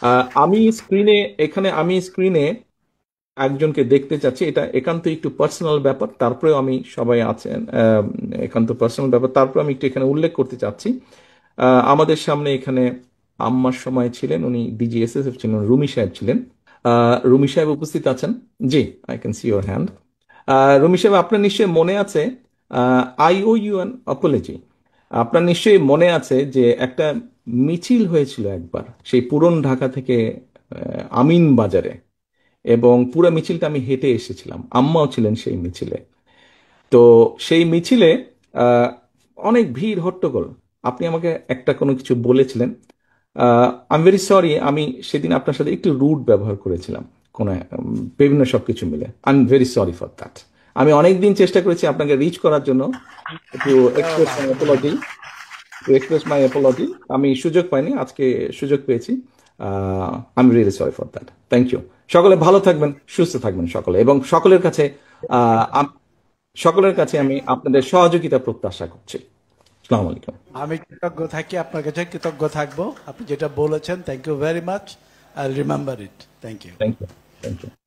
আমি স্ক্রিনে একজনকে দেখতে চাচ্ছি, এটা একান্ত একটু পার্সোনাল ব্যাপার, তারপরেও আমি সবাই আছেন, একান্ত পার্সোনাল ব্যাপার, তারপরে আমি একটু এখানে উল্লেখ করতে চাচ্ছি। আমাদের সামনে এখানে আম্মার সময় ছিলেন, উনি ডিজিএসএসএফ ছিলেন, রুমি সাহেব ছিলেন। রুমি সাহেব উপস্থিত আছেন? জি, I can see your hand. Rumi সাহেব, আপনার নিশ্চয়ই মনে আছে, I owe you an apology. আপনার নিশ্চয়ই মনে আছে যে একটা মিছিল হয়েছিল একবার সেই পুরন ঢাকা থেকে আমিন বাজারে, এবং পুরো মিছিলটা আমি হেঁটে এসেছিলাম, আম্মাও ছিলেন সেই মিছিলে। তো সেই মিছিলে আহ, অনেক ভিড় হট্টগোল। আপনি আমাকে একটা কোনো কিছু বলেছিলেন। আই এম ভেরি সরি, আমি সেদিন আপনার সাথে একটু রুড ব্যবহার করেছিলাম, কোনো বিভিন্ন সবকিছু মিলে। I am very sorry for that. আমি অনেক দিন চেষ্টা করেছি আপনাকে রিচ করার জন্য, একটু এক্সপ্রেস মাই অ্যাপোলজি, আমি সুযোগ পাইনি, আজকে সুযোগ পেয়েছি। I am really sorry for that. Thank you. সকলে ভালো থাকবেন, সুস্থ থাকবেন সকলে, এবং আহ, আম- সকলের কাছে আমি আপনাদের সহযোগিতা প্রত্যাশা করছি। আসসালামু আলাইকুম। আমি কৃতজ্ঞ থাকি, আপনার কাছে কৃতজ্ঞ থাকবো। আপনি যেটা বলেছেন, thank you very much. I remember it. Thank you. Thank you. Thank you.